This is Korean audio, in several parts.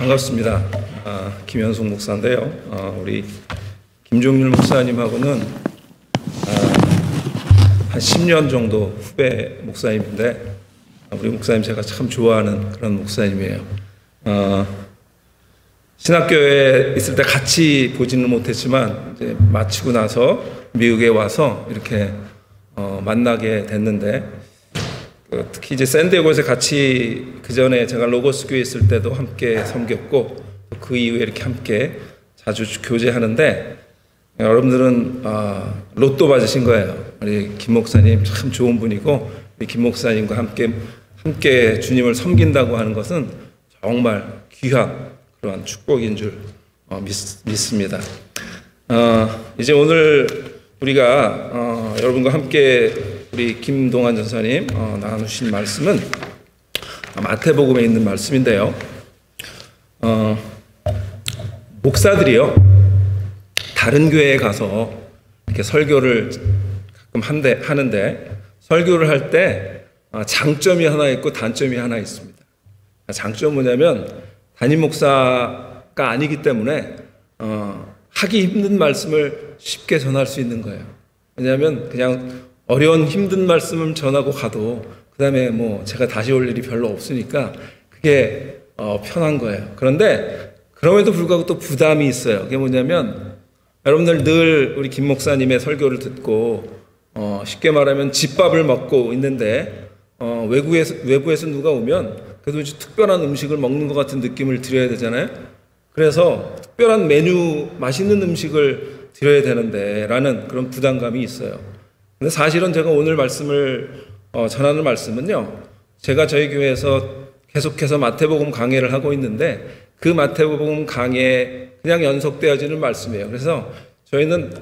반갑습니다. 김현숙 목사인데요. 우리 김종률 목사님하고는 한 10년 정도 후배 목사님인데 우리 목사님 제가 참 좋아하는 그런 목사님이에요. 신학교에 있을 때 같이 보지는 못했지만 이제 마치고 나서 미국에 와서 이렇게 만나게 됐는데 특히 이제 샌디에고에서 같이 그 전에 제가 로고스 교회 있을 때도 함께 섬겼고 그 이후에 이렇게 함께 자주 교제하는데 여러분들은 로또 맞으신 거예요. 우리 김 목사님 참 좋은 분이고 우리 김 목사님과 함께 주님을 섬긴다고 하는 것은 정말 귀한 그러한 축복인 줄 믿습니다. 이제 오늘 우리가 여러분과 함께 우리 김동환 전사님 나누신 말씀은 마태복음에 있는 말씀인데요. 목사들이요 다른 교회에 가서 이렇게 설교를 가끔 하는데 설교를 할 때 장점이 하나 있고 단점이 하나 있습니다. 장점은 뭐냐면 담임 목사가 아니기 때문에 하기 힘든 말씀을 쉽게 전할 수 있는 거예요. 왜냐하면 그냥 어려운 힘든 말씀을 전하고 가도 그 다음에 뭐 제가 다시 올 일이 별로 없으니까 그게 편한 거예요. 그런데 그럼에도 불구하고 또 부담이 있어요. 그게 뭐냐면 여러분들 늘 우리 김 목사님의 설교를 듣고 쉽게 말하면 집밥을 먹고 있는데 외부에서 누가 오면 그래도 특별한 음식을 먹는 것 같은 느낌을 드려야 되잖아요. 그래서 특별한 메뉴, 맛있는 음식을 드려야 되는데 라는 그런 부담감이 있어요. 근데 사실은 제가 오늘 말씀을 전하는 말씀은요, 제가 저희 교회에서 계속해서 마태복음 강해를 하고 있는데 그 마태복음 강해에 그냥 연속되어지는 말씀이에요. 그래서 저희는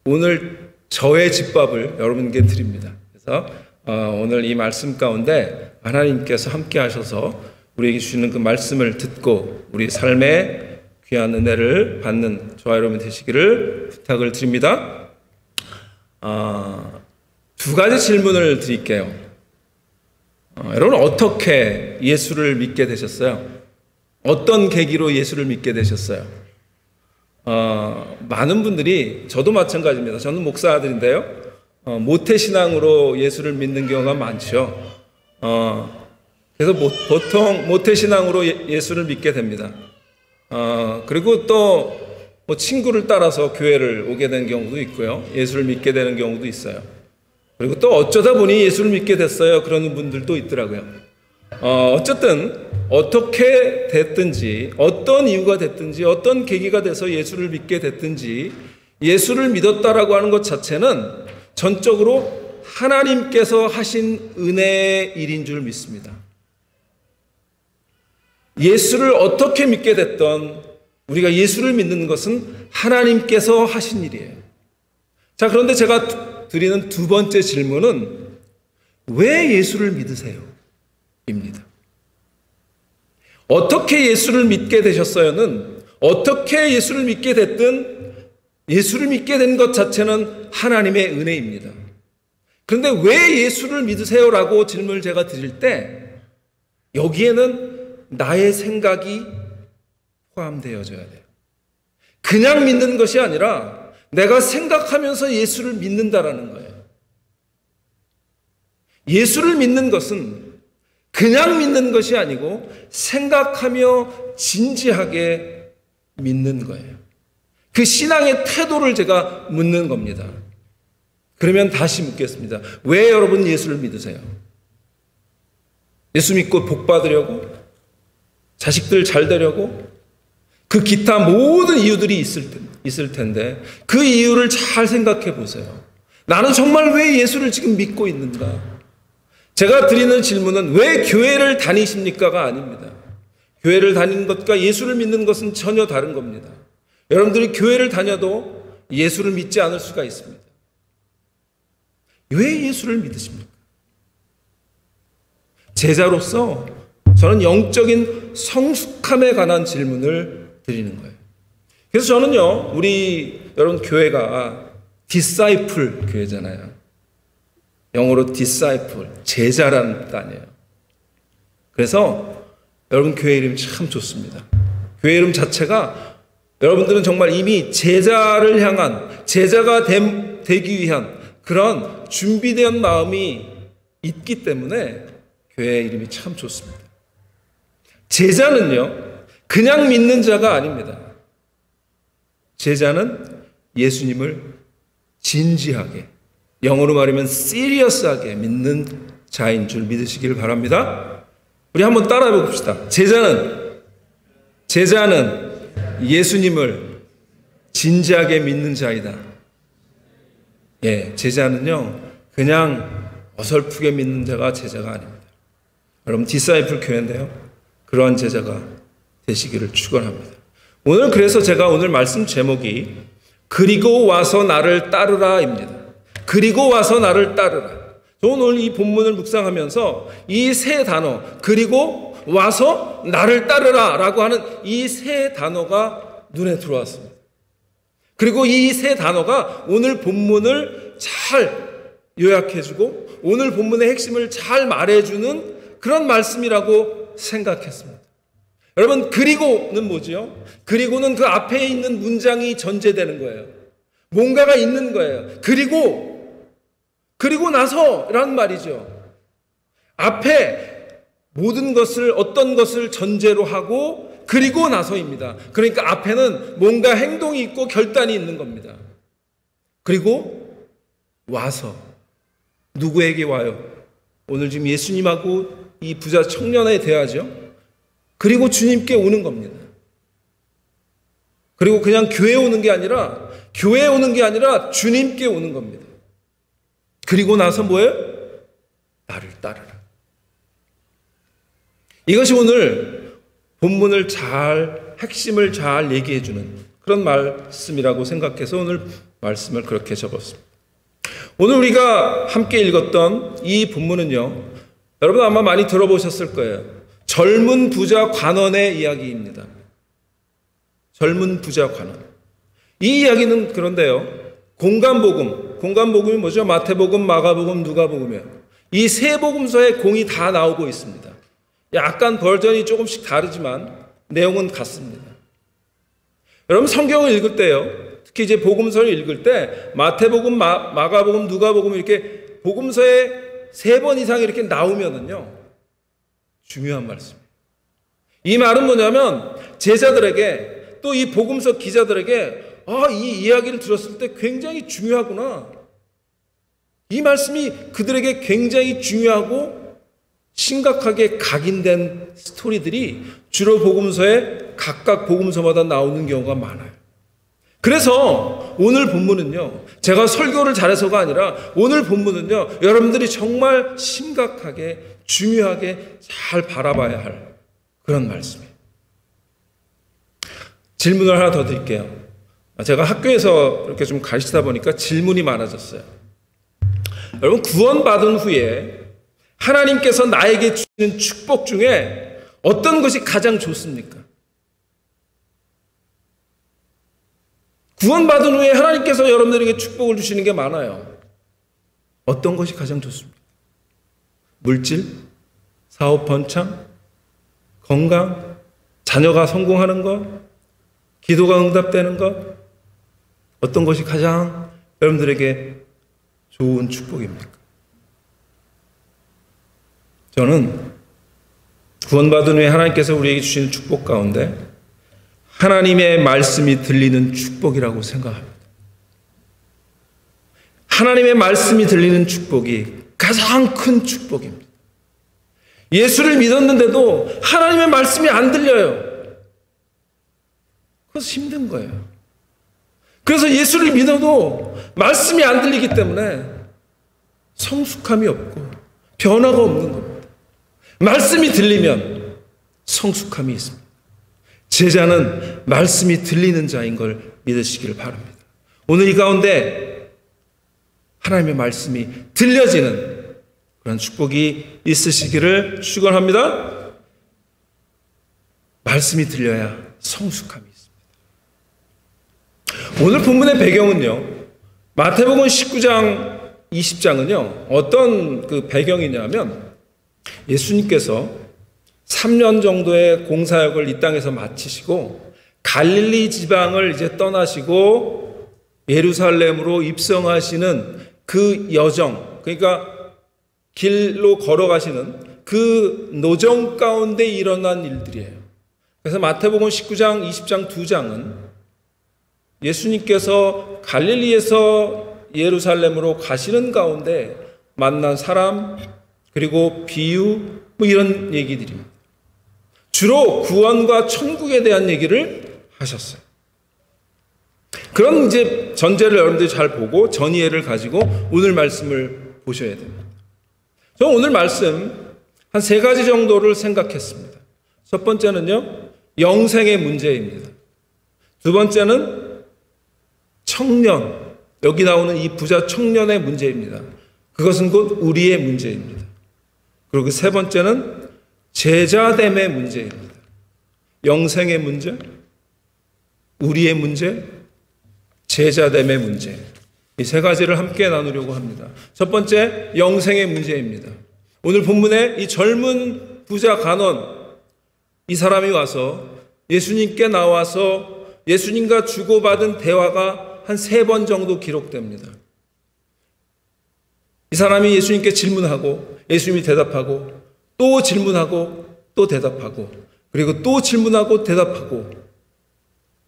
오늘 저의 집밥을 여러분께 드립니다. 그래서 오늘 이 말씀 가운데 하나님께서 함께 하셔서 우리에게 주시는 그 말씀을 듣고 우리 삶의 귀한 은혜를 받는 저와 여러분 되시기를 부탁을 드립니다. 두 가지 질문을 드릴게요. 여러분 어떻게 예수를 믿게 되셨어요? 어떤 계기로 예수를 믿게 되셨어요? 많은 분들이 저도 마찬가지입니다. 저는 목사 아들인데요. 모태신앙으로 예수를 믿는 경우가 많죠. 그래서 보통 모태신앙으로 예수를 믿게 됩니다. 그리고 또 뭐 친구를 따라서 교회를 오게 된 경우도 있고요. 예수를 믿게 되는 경우도 있어요. 그리고 또 어쩌다 보니 예수를 믿게 됐어요. 그러는 분들도 있더라고요. 어쨌든 어떻게 됐든지 어떤 이유가 됐든지 어떤 계기가 돼서 예수를 믿게 됐든지 예수를 믿었다라고 하는 것 자체는 전적으로 하나님께서 하신 은혜의 일인 줄 믿습니다. 예수를 어떻게 믿게 됐던 우리가 예수를 믿는 것은 하나님께서 하신 일이에요. 자, 그런데 제가 드리는 두 번째 질문은 왜 예수를 믿으세요? 입니다. 어떻게 예수를 믿게 되셨어요는 어떻게 예수를 믿게 됐든 예수를 믿게 된 것 자체는 하나님의 은혜입니다. 그런데 왜 예수를 믿으세요라고 질문을 제가 드릴 때 여기에는 나의 생각이 포함되어져야 돼요. 그냥 믿는 것이 아니라 내가 생각하면서 예수를 믿는다라는 거예요. 예수를 믿는 것은 그냥 믿는 것이 아니고 생각하며 진지하게 믿는 거예요. 그 신앙의 태도를 제가 묻는 겁니다. 그러면 다시 묻겠습니다. 왜 여러분 예수를 믿으세요? 예수 믿고 복 받으려고? 자식들 잘 되려고? 그 기타 모든 이유들이 있을 텐데 그 이유를 잘 생각해 보세요. 나는 정말 왜 예수를 지금 믿고 있는가? 제가 드리는 질문은 왜 교회를 다니십니까가 아닙니다. 교회를 다니는 것과 예수를 믿는 것은 전혀 다른 겁니다. 여러분들이 교회를 다녀도 예수를 믿지 않을 수가 있습니다. 왜 예수를 믿으십니까? 제자로서 저는 영적인 성숙함에 관한 질문을 드리는 거예요. 그래서 저는요, 우리 여러분 교회가 디사이플 교회잖아요. 영어로 disciple, 제자라는 단어예요. 그래서 여러분 교회 이름이 참 좋습니다. 교회 이름 자체가 여러분들은 정말 이미 제자를 향한, 제자가 되기 위한 그런 준비된 마음이 있기 때문에 교회 이름이 참 좋습니다. 제자는요, 그냥 믿는 자가 아닙니다. 제자는 예수님을 진지하게, 영어로 말하면 serious하게 믿는 자인 줄 믿으시기를 바랍니다. 우리 한번 따라해 봅시다. 제자는 예수님을 진지하게 믿는 자이다. 예, 제자는요, 그냥 어설프게 믿는 자가 제자가 아닙니다. 여러분, 디사이플 교회인데요, 그러한 제자가 되시기를 축원합니다. 오늘 그래서 제가 오늘 말씀 제목이 그리고 와서 나를 따르라입니다. 그리고 와서 나를 따르라. 저는 오늘 이 본문을 묵상하면서 이 세 단어, 그리고 와서 나를 따르라 라고 하는 이 세 단어가 눈에 들어왔습니다. 그리고 이 세 단어가 오늘 본문을 잘 요약해주고 오늘 본문의 핵심을 잘 말해주는 그런 말씀이라고 생각했습니다. 여러분, 그리고는 뭐지요? 그리고는 그 앞에 있는 문장이 전제되는 거예요. 뭔가가 있는 거예요. 그리고 나서라는 말이죠. 앞에 모든 것을, 어떤 것을 전제로 하고 그리고 나서입니다. 그러니까 앞에는 뭔가 행동이 있고 결단이 있는 겁니다. 그리고 와서 누구에게 와요? 오늘 지금 예수님하고 이 부자 청년에 대하죠. 그리고 주님께 오는 겁니다. 그리고 그냥 교회에 오는 게 아니라 주님께 오는 겁니다. 그리고 나서 뭐예요? 나를 따르라. 이것이 오늘 본문을 핵심을 잘 얘기해 주는 그런 말씀이라고 생각해서 오늘 말씀을 그렇게 적었습니다. 오늘 우리가 함께 읽었던 이 본문은요, 여러분 아마 많이 들어보셨을 거예요. 젊은 부자 관원의 이야기입니다. 젊은 부자 관원. 이 이야기는 그런데요, 공간복음이 뭐죠? 마태복음, 마가복음, 누가복음이에요. 이 세 복음서에 공이 다 나오고 있습니다. 약간 버전이 조금씩 다르지만 내용은 같습니다. 여러분, 성경을 읽을 때요, 특히 이제 복음서를 읽을 때 마태복음, 마가복음, 누가복음 이렇게 복음서에 3번 이상 이렇게 나오면은요, 중요한 말씀이에요. 이 말은 뭐냐면 제자들에게 또 이 복음서 기자들에게 이 이야기를 들었을 때 굉장히 중요하구나. 이 말씀이 그들에게 굉장히 중요하고 심각하게 각인된 스토리들이 주로 복음서에 각각 복음서마다 나오는 경우가 많아요. 그래서 오늘 본문은요, 제가 설교를 잘해서가 아니라 오늘 본문은요, 여러분들이 정말 심각하게 중요하게 잘 바라봐야 할 그런 말씀이에요. 질문을 하나 더 드릴게요. 제가 학교에서 이렇게 좀 가르치다 보니까 질문이 많아졌어요. 여러분, 구원받은 후에 하나님께서 나에게 주시는 축복 중에 어떤 것이 가장 좋습니까? 구원받은 후에 하나님께서 여러분들에게 축복을 주시는 게 많아요. 어떤 것이 가장 좋습니까? 물질? 사업 번창? 건강? 자녀가 성공하는 것? 기도가 응답되는 것? 어떤 것이 가장 여러분들에게 좋은 축복입니까? 저는 구원받은 후에 하나님께서 우리에게 주시는 축복 가운데 하나님의 말씀이 들리는 축복이라고 생각합니다. 하나님의 말씀이 들리는 축복이 가장 큰 축복입니다. 예수를 믿었는데도 하나님의 말씀이 안 들려요. 그래서 힘든 거예요. 그래서 예수를 믿어도 말씀이 안 들리기 때문에 성숙함이 없고 변화가 없는 겁니다. 말씀이 들리면 성숙함이 있습니다. 제자는 말씀이 들리는 자인 걸 믿으시기를 바랍니다. 오늘 이 가운데 하나님의 말씀이 들려지는 그런 축복이 있으시기를 축원합니다. 말씀이 들려야 성숙함이 있습니다. 오늘 본문의 배경은요, 마태복음 19장 20장은요 어떤 그 배경이냐면 예수님께서 3년 정도의 공사역을 이 땅에서 마치시고 갈릴리 지방을 이제 떠나시고 예루살렘으로 입성하시는 그 여정, 그러니까 길로 걸어가시는 그 노정 가운데 일어난 일들이에요. 그래서 마태복음 19장, 20장 두 장은 예수님께서 갈릴리에서 예루살렘으로 가시는 가운데 만난 사람, 그리고 비유, 뭐 이런 얘기들입니다. 주로 구원과 천국에 대한 얘기를 하셨어요. 그런 이제 전제를 여러분들이 잘 보고 전이해를 가지고 오늘 말씀을 보셔야 됩니다. 저는 오늘 말씀 한 세 가지 정도를 생각했습니다. 첫 번째는요, 영생의 문제입니다. 두 번째는 청년, 여기 나오는 이 부자 청년의 문제입니다. 그것은 곧 우리의 문제입니다. 그리고 세 번째는 제자됨의 문제입니다. 영생의 문제, 우리의 문제, 제자됨의 문제. 이 세 가지를 함께 나누려고 합니다. 첫 번째, 영생의 문제입니다. 오늘 본문에 이 젊은 부자 간원, 이 사람이 와서 예수님께 나와서 예수님과 주고받은 대화가 한 3번 정도 기록됩니다. 이 사람이 예수님께 질문하고 예수님이 대답하고 또 질문하고 또 대답하고 그리고 또 질문하고 대답하고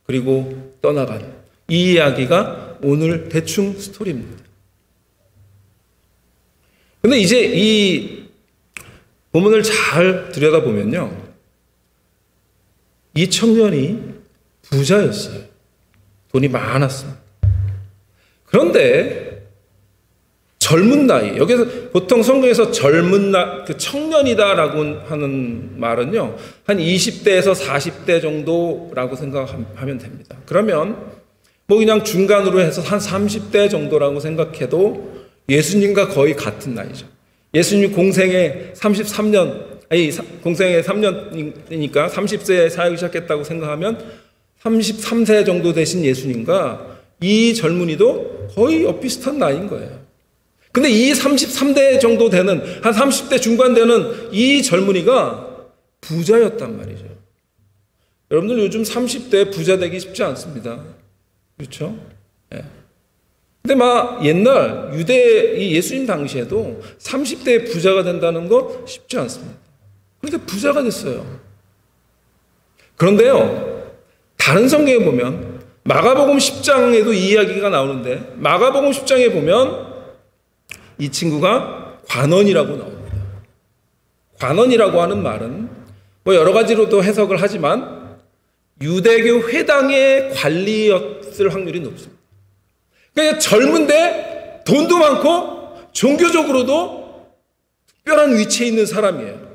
그리고 떠나간 이 이야기가 오늘 대충 스토리입니다. 근데 이제 이 본문을 잘 들여다보면요, 이 청년이 부자였어요. 돈이 많았습니다. 그런데 젊은 나이, 여기서 보통 성경에서 젊은 그 청년이다라고 하는 말은요, 한 20대에서 40대 정도라고 생각하면 됩니다. 그러면 뭐 그냥 중간으로 해서 한 30대 정도라고 생각해도 예수님과 거의 같은 나이죠. 예수님 공생에 33년, 공생에 3년이니까 30세에 사역을 시작했다고 생각하면 33세 정도 되신 예수님과 이 젊은이도 거의 비슷한 나이인 거예요. 근데 이 33대 정도 되는, 한 30대 중반 되는 이 젊은이가 부자였단 말이죠. 여러분들 요즘 30대 부자 되기 쉽지 않습니다. 그렇죠? 예. 근데 막 옛날 이 예수님 당시에도 30대에 부자가 된다는 거 쉽지 않습니다. 그런데 부자가 됐어요. 그런데요, 다른 성경에 보면 마가복음 10장에도 이 이야기가 나오는데 마가복음 10장에 보면 이 친구가 관원이라고 나옵니다. 관원이라고 하는 말은 뭐 여러 가지로도 해석을 하지만 유대교 회당의 관리였을 확률이 높습니다. 그러니까 젊은데 돈도 많고 종교적으로도 특별한 위치에 있는 사람이에요.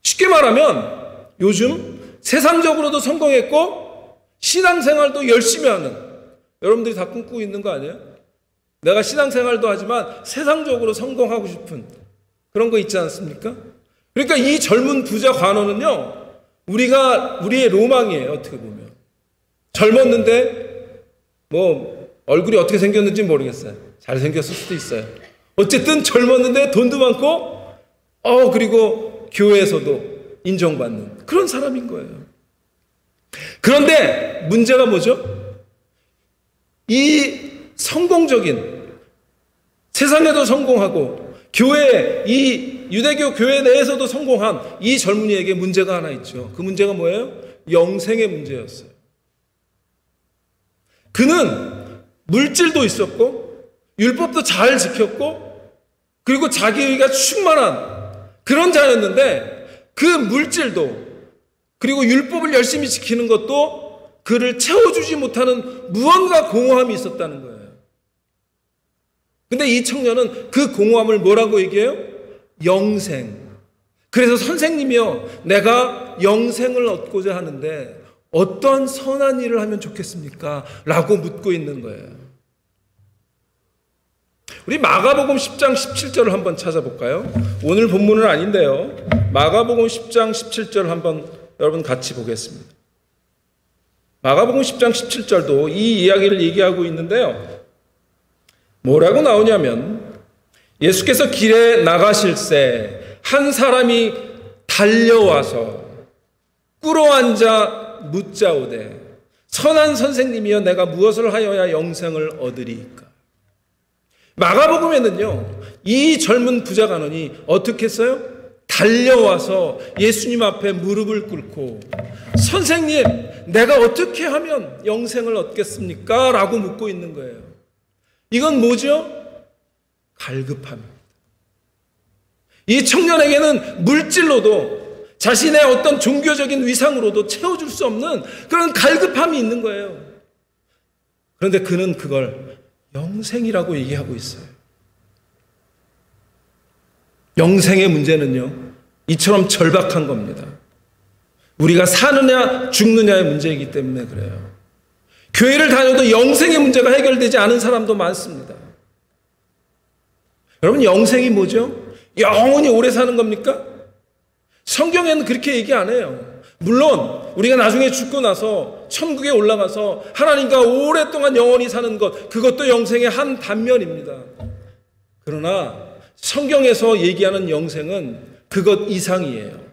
쉽게 말하면 요즘 세상적으로도 성공했고 신앙생활도 열심히 하는, 여러분들이 다 꿈꾸고 있는 거 아니에요? 내가 신앙생활도 하지만 세상적으로 성공하고 싶은 그런 거 있지 않습니까? 그러니까 이 젊은 부자 관원은요, 우리의 로망이에요. 어떻게 보면 젊었는데 뭐 얼굴이 어떻게 생겼는지 모르겠어요. 잘생겼을 수도 있어요. 어쨌든 젊었는데 돈도 많고 그리고 교회에서도 인정받는 그런 사람인 거예요. 그런데 문제가 뭐죠? 이 성공적인, 세상에도 성공하고 교회, 이 유대교 교회 내에서도 성공한 이 젊은이에게 문제가 하나 있죠. 그 문제가 뭐예요? 영생의 문제였어요. 그는 물질도 있었고 율법도 잘 지켰고 그리고 자기가 충만한 그런 자였는데 그 물질도 그리고 율법을 열심히 지키는 것도 그를 채워주지 못하는 무언가 공허함이 있었다는 거예요. 근데 이 청년은 그 공허함을 뭐라고 얘기해요? 영생. 그래서 선생님이요, 내가 영생을 얻고자 하는데 어떤 선한 일을 하면 좋겠습니까? 라고 묻고 있는 거예요. 우리 마가복음 10장 17절을 한번 찾아볼까요? 오늘 본문은 아닌데요, 마가복음 10장 17절 한번 여러분 같이 보겠습니다. 마가복음 10장 17절도 이 이야기를 얘기하고 있는데요, 뭐라고 나오냐면 예수께서 길에 나가실새 한 사람이 달려와서 꿇어앉아 묻자오되 선한 선생님이여 내가 무엇을 하여야 영생을 얻으리이까. 마가복음에는요, 이 젊은 부자 간원이 어떻게 했어요? 달려와서 예수님 앞에 무릎을 꿇고 선생님, 내가 어떻게 하면 영생을 얻겠습니까? 라고 묻고 있는 거예요. 이건 뭐죠? 갈급함입니다. 이 청년에게는 물질로도 자신의 어떤 종교적인 위상으로도 채워줄 수 없는 그런 갈급함이 있는 거예요. 그런데 그는 그걸 영생이라고 얘기하고 있어요. 영생의 문제는요, 이처럼 절박한 겁니다. 우리가 사느냐 죽느냐의 문제이기 때문에 그래요. 교회를 다녀도 영생의 문제가 해결되지 않은 사람도 많습니다. 여러분, 영생이 뭐죠? 영원히 오래 사는 겁니까? 성경에는 그렇게 얘기 안 해요. 물론 우리가 나중에 죽고 나서 천국에 올라가서 하나님과 오랫동안 영원히 사는 것, 그것도 영생의 한 단면입니다. 그러나 성경에서 얘기하는 영생은 그것 이상이에요.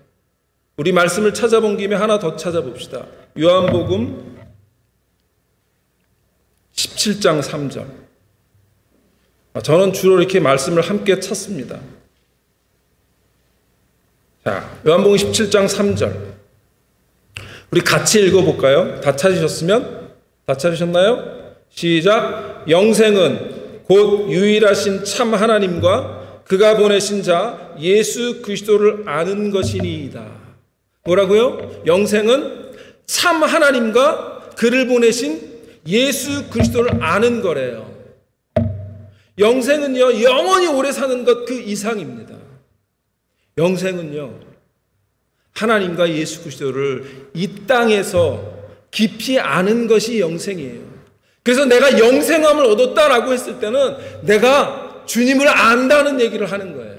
우리 말씀을 찾아본 김에 하나 더 찾아봅시다. 요한복음 17장 3절. 저는 주로 이렇게 말씀을 함께 찾습니다. 자, 요한복음 17장 3절. 우리 같이 읽어볼까요? 다 찾으셨으면? 다 찾으셨나요? 시작. 영생은 곧 유일하신 참 하나님과 그가 보내신 자 예수 그리스도를 아는 것이니이다. 뭐라고요? 영생은 참 하나님과 그를 보내신 예수 그리스도를 아는 거래요. 영생은요, 영원히 오래 사는 것 그 이상입니다. 영생은요, 하나님과 예수 그리스도를 이 땅에서 깊이 아는 것이 영생이에요. 그래서 내가 영생함을 얻었다라고 했을 때는 내가 주님을 안다는 얘기를 하는 거예요.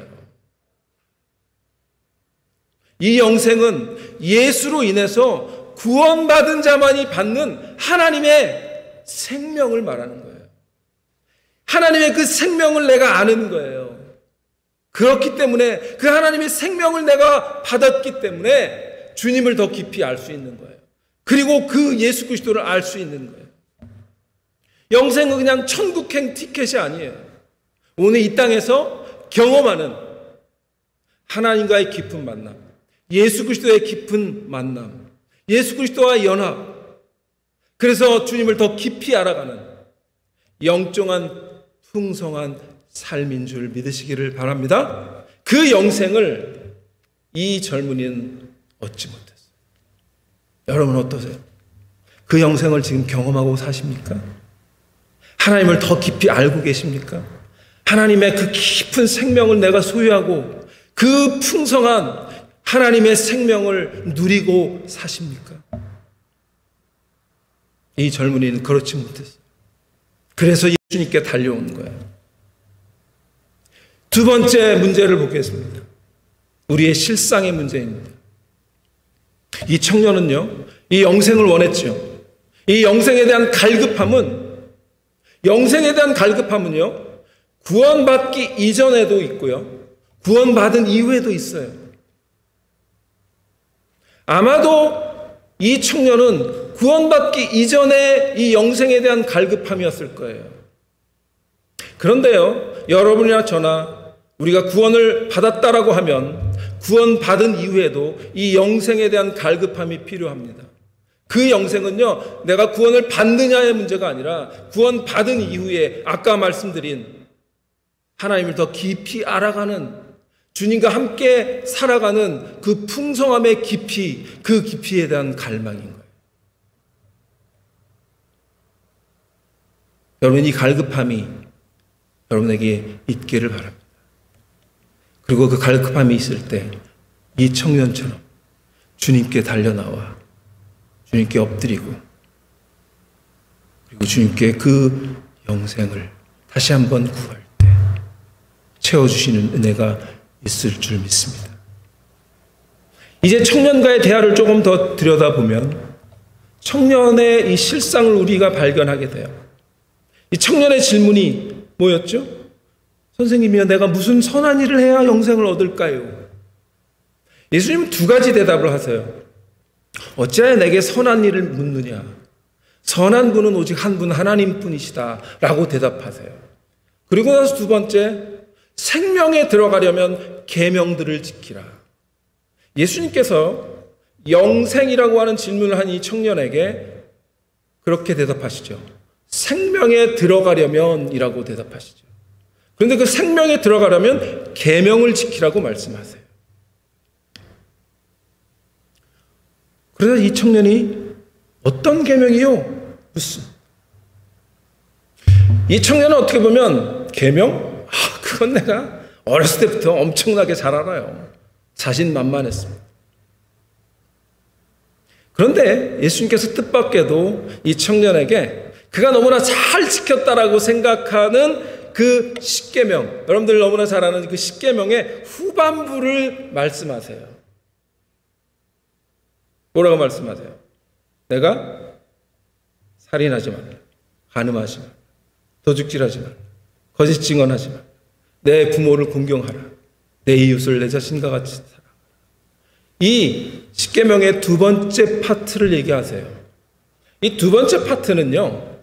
이 영생은 예수로 인해서 구원받은 자만이 받는 하나님의 생명을 말하는 거예요. 하나님의 그 생명을 내가 아는 거예요. 그렇기 때문에 그 하나님의 생명을 내가 받았기 때문에 주님을 더 깊이 알 수 있는 거예요. 그리고 그 예수 그리스도를 알 수 있는 거예요. 영생은 그냥 천국행 티켓이 아니에요. 오늘 이 땅에서 경험하는 하나님과의 깊은 만남, 예수 그리스도의 깊은 만남, 예수 그리스도와 연합, 그래서 주님을 더 깊이 알아가는 영적한 풍성한 삶인 줄 믿으시기를 바랍니다. 그 영생을 이 젊은이는 얻지 못했어요. 여러분 어떠세요? 그 영생을 지금 경험하고 사십니까? 하나님을 더 깊이 알고 계십니까? 하나님의 그 깊은 생명을 내가 소유하고 그 풍성한 하나님의 생명을 누리고 사십니까? 이 젊은이는 그렇지 못했어요. 그래서 예수님께 달려온 거예요. 두 번째 문제를 보겠습니다. 우리의 실상의 문제입니다. 이 청년은요, 이 영생을 원했죠. 이 영생에 대한 갈급함은요, 구원받기 이전에도 있고요, 구원받은 이후에도 있어요. 아마도 이 청년은 구원받기 이전에 이 영생에 대한 갈급함이었을 거예요. 그런데요, 여러분이나 저나 우리가 구원을 받았다라고 하면 구원받은 이후에도 이 영생에 대한 갈급함이 필요합니다. 그 영생은요, 내가 구원을 받느냐의 문제가 아니라 구원받은 이후에 아까 말씀드린 하나님을 더 깊이 알아가는, 주님과 함께 살아가는 그 풍성함의 깊이, 그 깊이에 대한 갈망인 거예요. 여러분, 이 갈급함이 여러분에게 있기를 바랍니다. 그리고 그 갈급함이 있을 때 이 청년처럼 주님께 달려나와 주님께 엎드리고 그리고 주님께 그 영생을 다시 한번 구할 때 채워주시는 은혜가 있을 줄 믿습니다. 이제 청년과의 대화를 조금 더 들여다보면 청년의 이 실상을 우리가 발견하게 돼요. 이 청년의 질문이 뭐였죠? 선생님이여, 내가 무슨 선한 일을 해야 영생을 얻을까요? 예수님은 두 가지 대답을 하세요. 어찌하여 내게 선한 일을 묻느냐? 선한 분은 오직 한 분 하나님뿐이시다 라고 대답하세요. 그리고 나서 두 번째, 생명에 들어가려면 계명들을 지키라. 예수님께서 영생이라고 하는 질문을 한 이 청년에게 그렇게 대답하시죠. 생명에 들어가려면 이라고 대답하시죠. 그런데 그 생명에 들어가려면 계명을 지키라고 말씀하세요. 그래서 이 청년이 어떤 계명이요? 무슨? 이 청년은 어떻게 보면 계명? 그건 내가 어렸을 때부터 엄청나게 잘 알아요. 자신만만했습니다. 그런데 예수님께서 뜻밖에도 이 청년에게 그가 너무나 잘 지켰다라고 생각하는 그 십계명, 여러분들 너무나 잘 아는 그 십계명의 후반부를 말씀하세요. 뭐라고 말씀하세요? 내가 살인하지 말라, 간음하지 말라, 도둑질하지 말라, 거짓 증언하지 말라, 내 부모를 공경하라, 내 이웃을 내 자신과 같이 사랑하라. 이 십계명의 두 번째 파트를 얘기하세요. 이 두 번째 파트는요,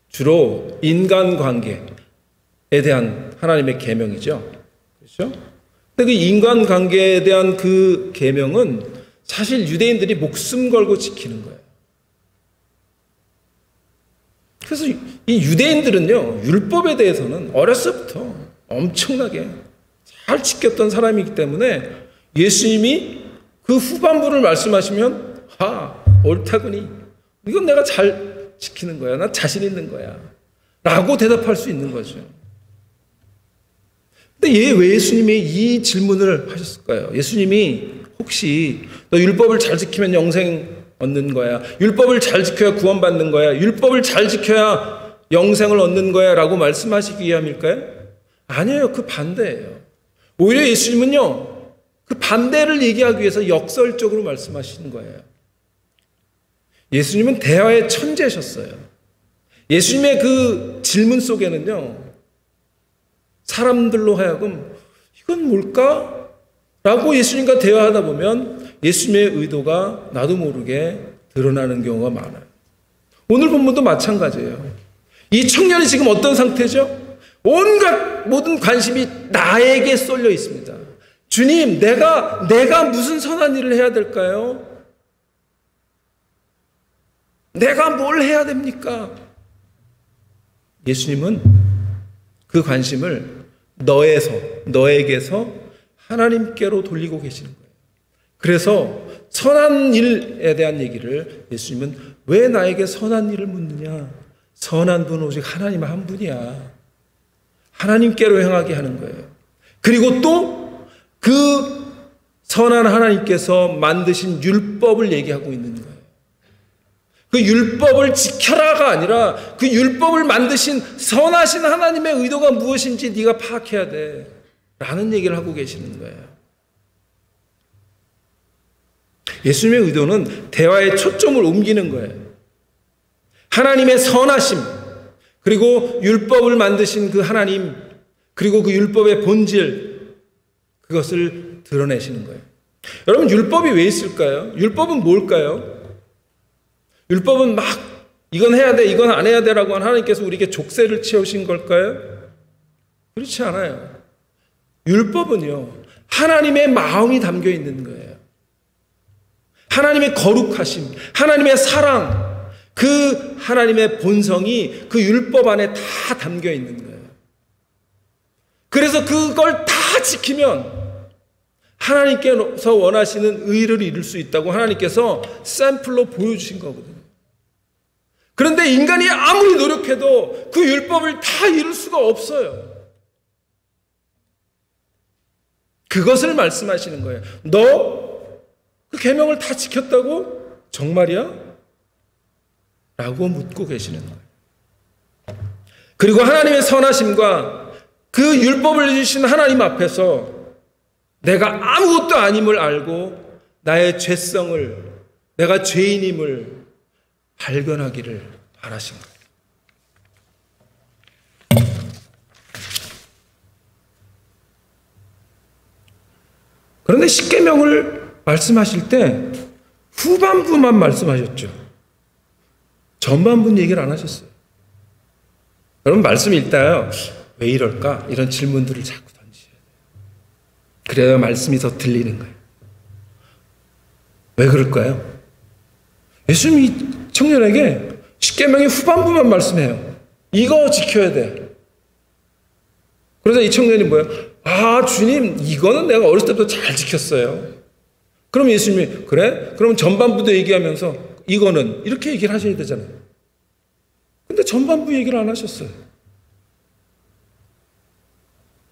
주로 인간관계에 대한 하나님의 계명이죠. 그렇죠? 근데 그 인간관계에 대한 그 계명은 사실 유대인들이 목숨 걸고 지키는 거예요. 그래서 이 유대인들은요, 율법에 대해서는 어렸을부터 엄청나게 잘 지켰던 사람이기 때문에 예수님이 그 후반부를 말씀하시면 옳다구니, 이건 내가 잘 지키는 거야, 나 자신 있는 거야 라고 대답할 수 있는 거죠. 근데 왜 예수님이 이 질문을 하셨을까요? 예수님이 혹시 너 율법을 잘 지키면 영생 얻는 거야, 율법을 잘 지켜야 구원받는 거야, 율법을 잘 지켜야 영생을 얻는 거야 라고 말씀하시기 위함일까요? 아니에요. 그 반대예요. 오히려 예수님은요, 그 반대를 얘기하기 위해서 역설적으로 말씀하시는 거예요. 예수님은 대화의 천재셨어요. 예수님의 그 질문 속에는요, 사람들로 하여금 이건 뭘까? 라고 예수님과 대화하다 보면 예수님의 의도가 나도 모르게 드러나는 경우가 많아요. 오늘 본문도 마찬가지예요. 이 청년이 지금 어떤 상태죠? 온갖 모든 관심이 나에게 쏠려 있습니다. 주님, 내가 무슨 선한 일을 해야 될까요? 내가 뭘 해야 됩니까? 예수님은 그 관심을 너에게서 하나님께로 돌리고 계시는 거예요. 그래서 선한 일에 대한 얘기를 예수님은 왜 나에게 선한 일을 묻느냐? 선한 분은 오직 하나님 한 분이야. 하나님께로 향하게 하는 거예요. 그리고 또 그 선한 하나님께서 만드신 율법을 얘기하고 있는 거예요. 그 율법을 지켜라가 아니라 그 율법을 만드신 선하신 하나님의 의도가 무엇인지 네가 파악해야 돼 라는 얘기를 하고 계시는 거예요. 예수님의 의도는 대화의 초점을 옮기는 거예요. 하나님의 선하심, 그리고 율법을 만드신 그 하나님, 그리고 그 율법의 본질, 그것을 드러내시는 거예요. 여러분, 율법이 왜 있을까요? 율법은 뭘까요? 율법은 막 이건 해야 돼, 이건 안 해야 돼라고 하나님께서 우리에게 족쇄를 채우신 걸까요? 그렇지 않아요. 율법은요, 하나님의 마음이 담겨 있는 거예요. 하나님의 거룩하심, 하나님의 사랑, 그 하나님의 본성이 그 율법 안에 다 담겨 있는 거예요. 그래서 그걸 다 지키면 하나님께서 원하시는 의를 이룰 수 있다고 하나님께서 샘플로 보여주신 거거든요. 그런데 인간이 아무리 노력해도 그 율법을 다 이룰 수가 없어요. 그것을 말씀하시는 거예요. 너 그 계명을 다 지켰다고? 정말이야? 라고 묻고 계시는 거예요. 그리고 하나님의 선하심과 그 율법을 주신 하나님 앞에서 내가 아무것도 아님을 알고 나의 죄성을, 내가 죄인임을 발견하기를 바라신 거예요. 그런데 십계명을 말씀하실 때 후반부만 말씀하셨죠. 전반부는 얘기를 안 하셨어요. 여러분 말씀 읽다요. 왜 이럴까? 이런 질문들을 자꾸 던지셔야 돼요. 그래야 말씀이 더 들리는 거예요. 왜 그럴까요? 예수님이 청년에게 십계명의 후반부만 말씀해요. 이거 지켜야 돼. 그래서 이 청년이 뭐예요? 아, 주님, 이거는 내가 어렸을 때부터 잘 지켰어요. 그럼 예수님이, 그래? 그럼 전반부도 얘기하면서 이거는 이렇게 얘기를 하셔야 되잖아요. 근데 전반부 얘기를 안 하셨어요.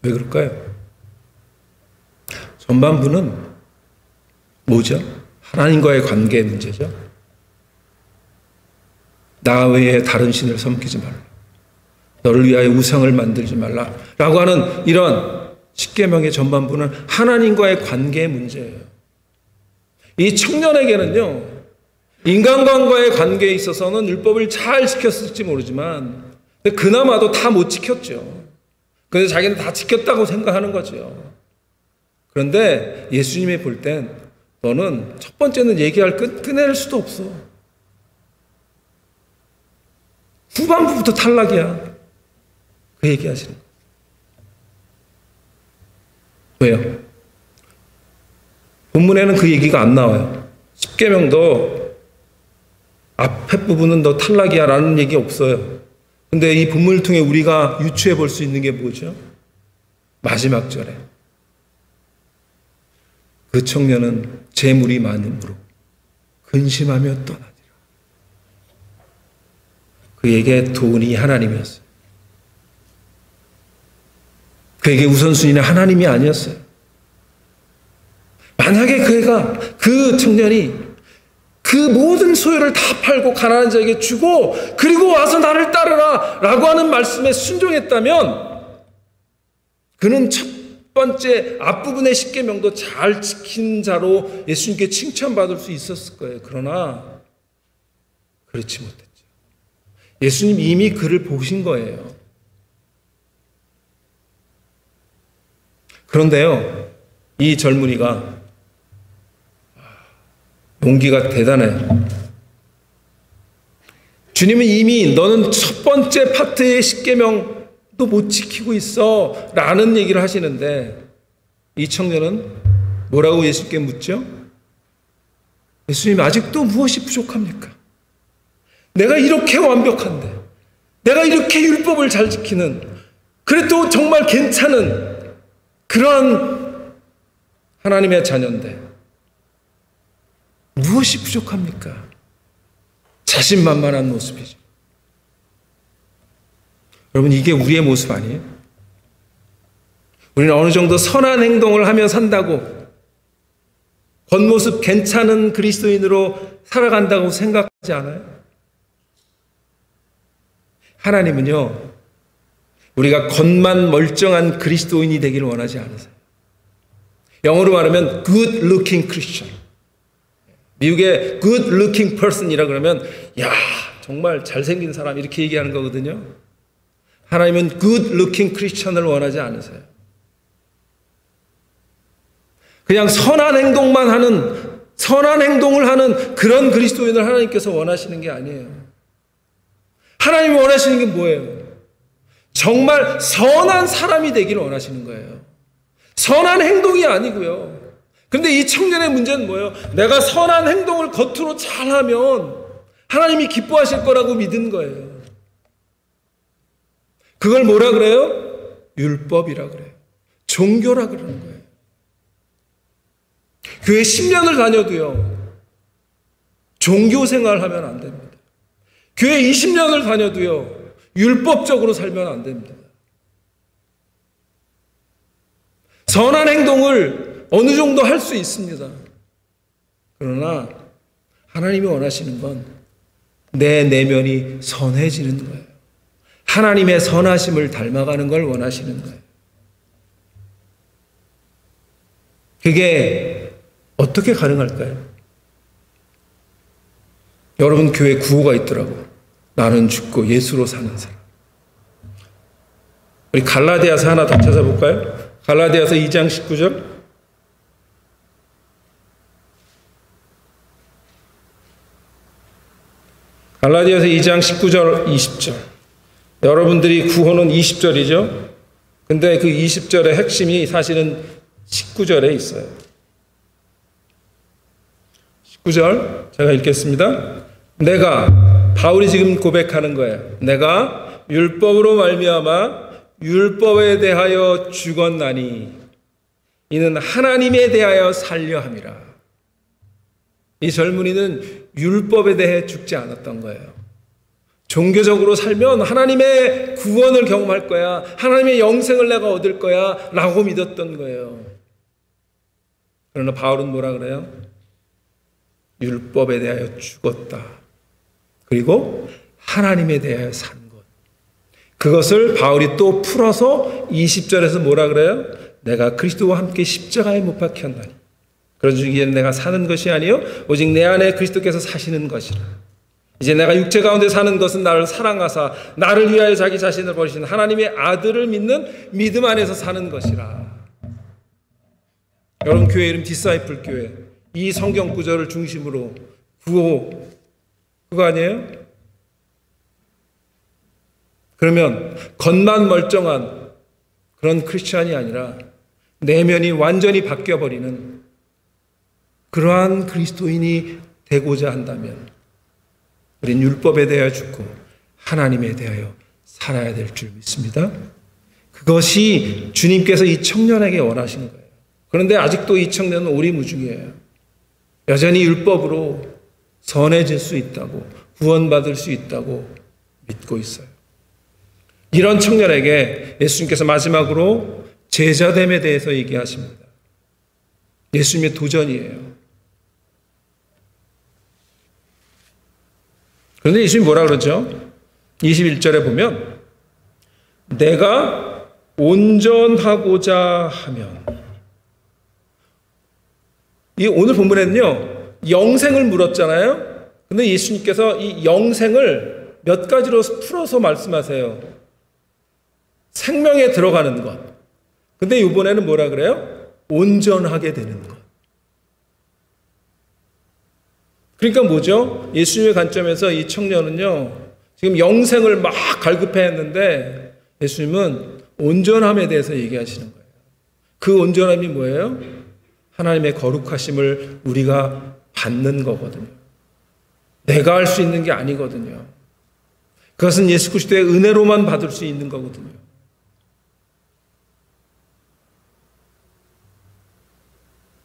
왜 그럴까요? 전반부는 뭐죠? 하나님과의 관계의 문제죠. 나 외에 다른 신을 섬기지 말라. 너를 위하여 우상을 만들지 말라. 라고 하는 이런 십계명의 전반부는 하나님과의 관계의 문제예요. 이 청년에게는요, 인간과의 관계에 있어서는 율법을 잘 지켰을지 모르지만, 그나마도 다 못 지켰죠. 그래서 자기는 다 지켰다고 생각하는 거죠. 그런데 예수님이 볼 땐 너는 첫 번째는 얘기할 끝낼 수도 없어. 후반부부터 탈락이야. 그 얘기하시는 거예요. 왜요? 본문에는 그 얘기가 안 나와요. 십계명도 앞에 부분은 너 탈락이야 라는 얘기 없어요. 근데 이 본문을 통해 우리가 유추해 볼 수 있는 게 뭐죠? 마지막 절에 그 청년은 재물이 많음으로 근심하며 떠나니라. 그에게 돈이 하나님이었어요. 그에게 우선순위는 하나님이 아니었어요. 만약에 그 청년이 그 모든 소유를 다 팔고 가난한 자에게 주고 그리고 와서 나를 따르라 라고 하는 말씀에 순종했다면 그는 첫 번째 앞부분의 십계명도 잘 지킨 자로 예수님께 칭찬받을 수 있었을 거예요. 그러나 그렇지 못했죠. 예수님 이미 그를 보신 거예요. 그런데요, 이 젊은이가 용기가 대단해요. 주님은 이미 너는 첫 번째 파트의 십계명도 못 지키고 있어 라는 얘기를 하시는데 이 청년은 뭐라고 예수님께 묻죠? 예수님 아직도 무엇이 부족합니까? 내가 이렇게 완벽한데, 내가 이렇게 율법을 잘 지키는, 그래도 정말 괜찮은 그런 하나님의 자녀인데 무엇이 부족합니까? 자신만만한 모습이죠. 여러분, 이게 우리의 모습 아니에요? 우리는 어느 정도 선한 행동을 하며 산다고, 겉모습 괜찮은 그리스도인으로 살아간다고 생각하지 않아요? 하나님은요, 우리가 겉만 멀쩡한 그리스도인이 되기를 원하지 않으세요. 영어로 말하면 good looking Christian. 미국의 good looking person이라 그러면 야, 정말 잘생긴 사람 이렇게 얘기하는 거거든요. 하나님은 good looking Christian을 원하지 않으세요. 그냥 선한 행동을 하는 그런 그리스도인을 하나님께서 원하시는 게 아니에요. 하나님이 원하시는 게 뭐예요? 정말 선한 사람이 되기를 원하시는 거예요. 선한 행동이 아니고요. 그런데 이 청년의 문제는 뭐예요? 내가 선한 행동을 겉으로 잘하면 하나님이 기뻐하실 거라고 믿은 거예요. 그걸 뭐라 그래요? 율법이라 그래요. 종교라 그러는 거예요. 교회 10년을 다녀도요, 종교 생활하면 안 됩니다. 교회 20년을 다녀도요, 율법적으로 살면 안 됩니다. 선한 행동을 어느 정도 할 수 있습니다. 그러나 하나님이 원하시는 건 내 내면이 선해지는 거예요. 하나님의 선하심을 닮아가는 걸 원하시는 거예요. 그게 어떻게 가능할까요? 여러분 교회 구호가 있더라고요. 나는 죽고 예수로 사는 사람. 우리 갈라디아서 하나 더 찾아볼까요? 갈라디아서 2장 19절. 갈라디아서 2장 19절 20절. 여러분들이 구호는 20절이죠. 근데 그 20절의 핵심이 사실은 19절에 있어요. 19절 제가 읽겠습니다. 내가, 바울이 지금 고백하는 거예요. 내가 율법으로 말미암아 율법에 대하여 죽었나니 이는 하나님에 대하여 살려 함이라. 이 젊은이는 율법에 대해 죽지 않았던 거예요. 종교적으로 살면 하나님의 구원을 경험할 거야, 하나님의 영생을 내가 얻을 거야 라고 믿었던 거예요. 그러나 바울은 뭐라 그래요? 율법에 대하여 죽었다. 그리고 하나님에 대하여 산 것. 그것을 바울이 또 풀어서 20절에서 뭐라 그래요? 내가 그리스도와 함께 십자가에 못 박혔나니 그런즉 이제는 내가 사는 것이 아니요 오직 내 안에 그리스도께서 사시는 것이라. 이제 내가 육체 가운데 사는 것은 나를 사랑하사 나를 위하여 자기 자신을 버리신 하나님의 아들을 믿는 믿음 안에서 사는 것이라. 여러분, 교회 이름 디사이플 교회. 이 성경 구절을 중심으로 구호, 그거 아니에요? 그러면 겉만 멀쩡한 그런 크리스찬이 아니라 내면이 완전히 바뀌어버리는 그러한 그리스도인이 되고자 한다면 우린 율법에 대하여 죽고 하나님에 대하여 살아야 될 줄 믿습니다. 그것이 주님께서 이 청년에게 원하신 거예요. 그런데 아직도 이 청년은 오리무중이에요. 여전히 율법으로 선해질 수 있다고, 구원받을 수 있다고 믿고 있어요. 이런 청년에게 예수님께서 마지막으로 제자됨에 대해서 얘기하십니다. 예수님의 도전이에요. 그런데 예수님이 뭐라 그러죠? 21절에 보면 내가 온전하고자 하면, 이 오늘 본문에는요 영생을 물었잖아요. 근데 예수님께서 이 영생을 몇 가지로 풀어서 말씀하세요. 생명에 들어가는 것. 근데 이번에는 뭐라 그래요? 온전하게 되는 것. 그러니까 뭐죠? 예수님의 관점에서 이 청년은요 지금 영생을 막 갈급해 했는데 예수님은 온전함에 대해서 얘기하시는 거예요. 그 온전함이 뭐예요? 하나님의 거룩하심을 우리가 받는 거거든요. 내가 할 수 있는 게 아니거든요. 그것은 예수 그리스도의 은혜로만 받을 수 있는 거거든요.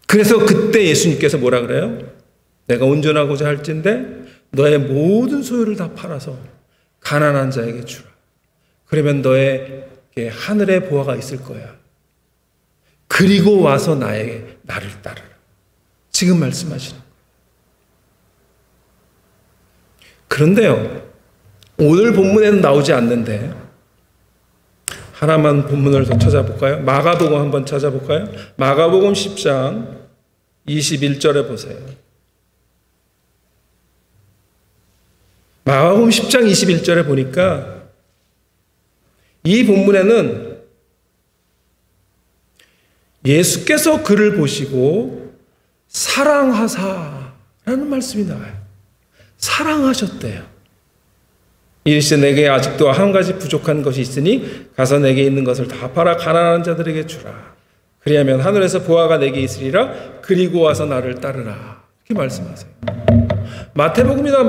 그래서 그때 예수님께서 뭐라 그래요? 내가 온전하고자 할진대 너의 모든 소유를 다 팔아서 가난한 자에게 주라. 그러면 너에게 하늘의 보화가 있을 거야. 그리고 와서 나를 따르라. 지금 말씀하시는 거예요. 그런데요, 오늘 본문에는 나오지 않는데 하나만 본문을 더 찾아볼까요? 마가복음 한번 찾아볼까요? 마가복음 10장 21절에 보세요. 마가복음 10장 21절에 보니까 이 본문에는 예수께서 그를 보시고 사랑하사라는 말씀이 나와요. 사랑하셨대요. 이르시되 내게 아직도 한 가지 부족한 것이 있으니 가서 내게 있는 것을 다 팔아 가난한 자들에게 주라. 그리하면 하늘에서 보화가 내게 있으리라. 그리고 와서 나를 따르라. 이렇게 말씀하세요. 마태복음이나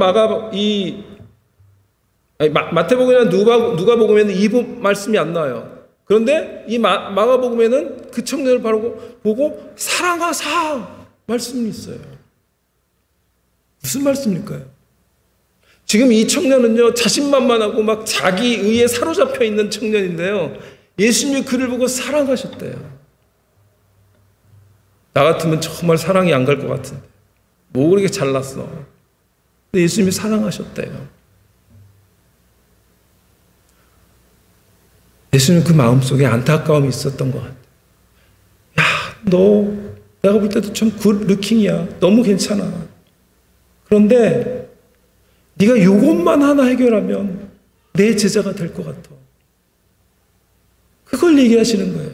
마태복음이나 누가복음에는 이 말씀이 안 나와요. 그런데 이 마가복음에는 그 청년을 바로 보고 사랑하사 말씀이 있어요. 무슨 말씀일까요? 지금 이 청년은요 자신만만하고 막 자기 의에 사로잡혀 있는 청년인데요, 예수님이 그를 보고 사랑하셨대요. 나 같으면 정말 사랑이 안 갈 것 같은데 뭐 그렇게 잘났어. 근데 예수님이 사랑하셨대요. 예수님 그 마음속에 안타까움이 있었던 것 같아요. 야, 너 내가 볼 때도 참 굿 루킹이야. 너무 괜찮아. 그런데 네가 이것만 하나 해결하면 내 제자가 될 것 같아. 그걸 얘기하시는 거예요.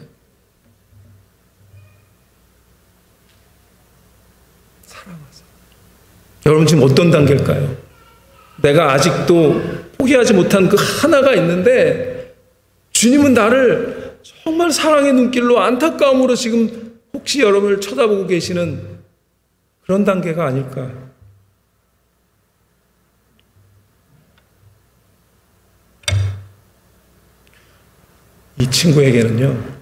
사랑하세요. 여러분 지금 어떤 단계일까요? 내가 아직도 포기하지 못한 그 하나가 있는데 주님은 나를 정말 사랑의 눈길로 안타까움으로 지금 혹시 여러분을 쳐다보고 계시는 그런 단계가 아닐까. 이 친구에게는요,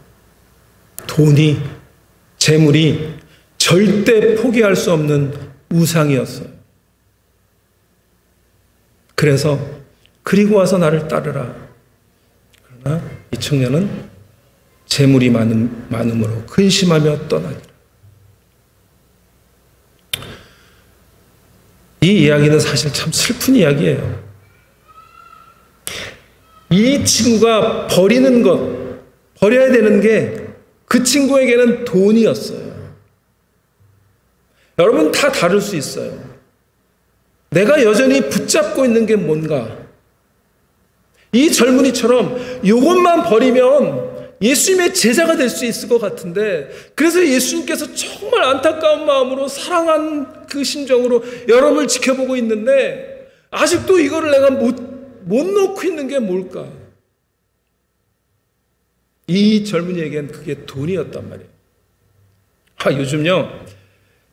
돈이, 재물이 절대 포기할 수 없는 우상이었어요. 그래서 그리고 와서 나를 따르라. 그러나 이 청년은 재물이 많음으로 근심하며 떠나니라. 이 이야기는 사실 참 슬픈 이야기예요. 이 친구가 버리는 것, 버려야 되는 게 그 친구에게는 돈이었어요. 여러분 다 다를 수 있어요. 내가 여전히 붙잡고 있는 게 뭔가. 이 젊은이처럼 이것만 버리면 예수님의 제자가 될 수 있을 것 같은데, 그래서 예수님께서 정말 안타까운 마음으로 사랑한 그 심정으로 여러분을 지켜보고 있는데 아직도 이거를 내가 못 놓고 있는 게 뭘까? 이 젊은이에겐 그게 돈이었단 말이에요. 요즘요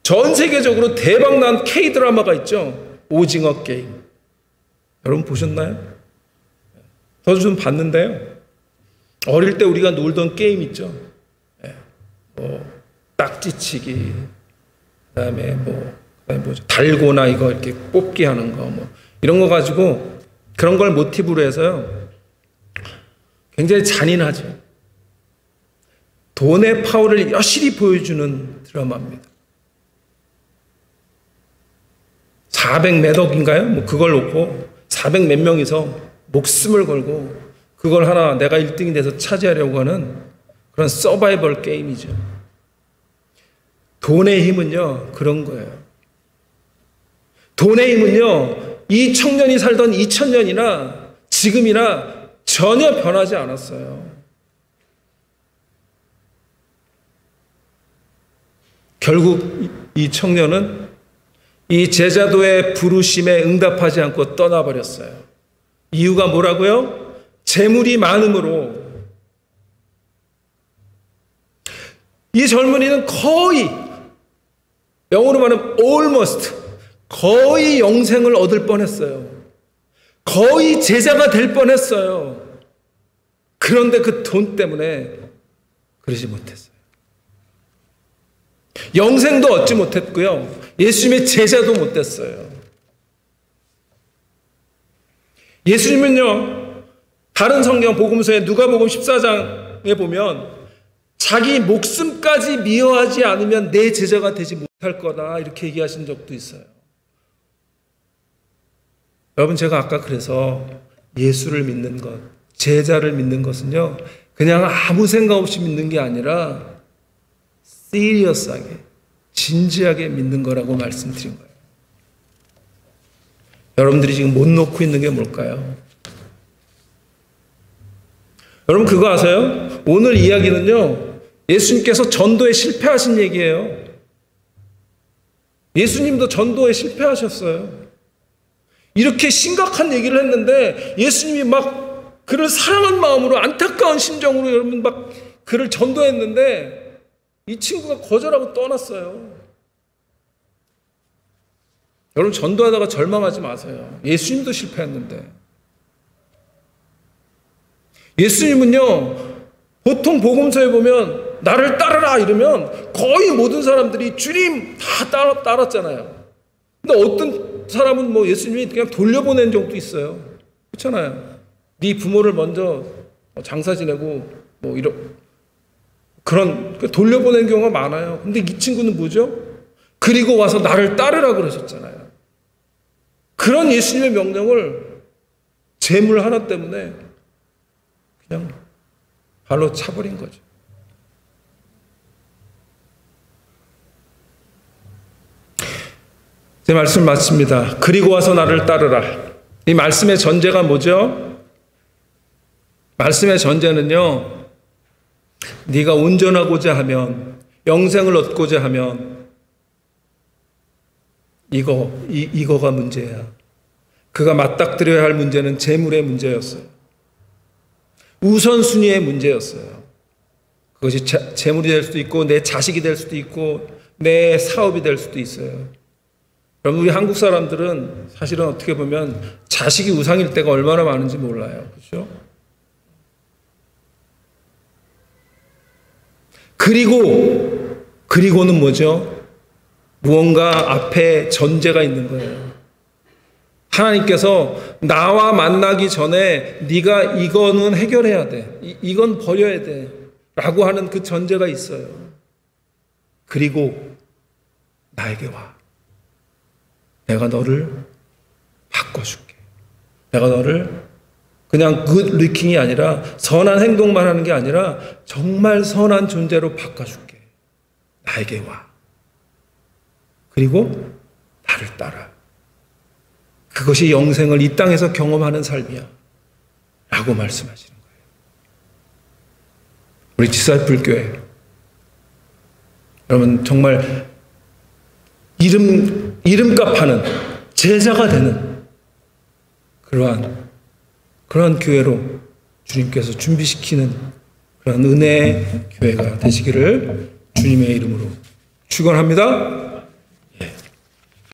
전 세계적으로 대박난 K-드라마가 있죠. 오징어 게임. 여러분 보셨나요? 저도 좀 봤는데요. 어릴 때 우리가 놀던 게임 있죠. 딱지치기, 그다음에 뭐죠? 달고나 이거 이렇게 뽑기 하는 거, 이런 거 가지고 그런 걸 모티브로 해서요. 굉장히 잔인하죠. 돈의 파워를 여실히 보여주는 드라마입니다. 400 몇 억인가요? 그걸 놓고 400 몇 명이서 목숨을 걸고 그걸 하나 내가 1등이 돼서 차지하려고 하는 그런 서바이벌 게임이죠. 돈의 힘은요, 그런 거예요. 돈의 힘은요, 이 청년이 살던 2000년이나 지금이나 전혀 변하지 않았어요. 결국 이 청년은 이 제자도의 부르심에 응답하지 않고 떠나버렸어요. 이유가 뭐라고요? 재물이 많음으로. 이 젊은이는 거의, 영어로 말하면 almost, 거의 영생을 얻을 뻔했어요. 거의 제자가 될 뻔했어요. 그런데 그 돈 때문에 그러지 못했어요. 영생도 얻지 못했고요. 예수님의 제자도 못 됐어요. 예수님은요, 다른 성경 복음서에 누가복음 14장에 보면 자기 목숨까지 미워하지 않으면 내 제자가 되지 못할 거다 이렇게 얘기하신 적도 있어요. 여러분 제가 아까 그래서 예수를 믿는 것, 제자를 믿는 것은요, 그냥 아무 생각 없이 믿는 게 아니라 시리어스하게, 진지하게 믿는 거라고 말씀드린 거예요. 여러분들이 지금 못 놓고 있는 게 뭘까요? 여러분 그거 아세요? 오늘 이야기는요, 예수님께서 전도에 실패하신 얘기예요. 예수님도 전도에 실패하셨어요. 이렇게 심각한 얘기를 했는데 예수님이 막 그를 사랑한 마음으로 안타까운 심정으로 여러분 막 그를 전도했는데 이 친구가 거절하고 떠났어요. 여러분 전도하다가 절망하지 마세요. 예수님도 실패했는데. 예수님은요, 보통 복음서에 보면 나를 따르라 이러면 거의 모든 사람들이 주님 다 따랐잖아요. 근데 어떤 사람은 예수님이 그냥 돌려보낸 적도 있어요. 그렇잖아요. 네 부모를 먼저 장사 지내고 그런 돌려보낸 경우가 많아요. 근데 이 친구는 뭐죠? 그리고 와서 나를 따르라 그러셨잖아요. 그런 예수님의 명령을 재물 하나 때문에 그냥 발로 차버린 거죠. 제 말씀 마칩니다. 그리고 와서 나를 따르라. 이 말씀의 전제가 뭐죠? 말씀의 전제는요, 네가 온전하고자 하면, 영생을 얻고자 하면 이거가 문제야. 그가 맞닥뜨려야 할 문제는 재물의 문제였어요. 우선순위의 문제였어요. 그것이 재물이 될 수도 있고 내 자식이 될 수도 있고 내 사업이 될 수도 있어요. 여러분, 우리 한국 사람들은 사실은 어떻게 보면 자식이 우상일 때가 얼마나 많은지 몰라요. 그렇죠? 그리고는 뭐죠? 무언가 앞에 전제가 있는 거예요. 하나님께서 나와 만나기 전에 네가 이거는 해결해야 돼. 이건 버려야 돼. 라고 하는 그 전제가 있어요. 그리고 나에게 와. 내가 너를 바꿔줄게. 내가 너를 그냥 굿 루킹이 아니라 선한 행동만 하는 게 아니라 정말 선한 존재로 바꿔줄게. 나에게 와. 그리고 나를 따라. 그것이 영생을 이 땅에서 경험하는 삶이야. 라고 말씀하시는 거예요. 우리 디사이플 교회. 여러분, 정말 이름값 하는 제자가 되는 그러한 교회로 주님께서 준비시키는 그런 은혜의 교회가 되시기를 주님의 이름으로 축원합니다.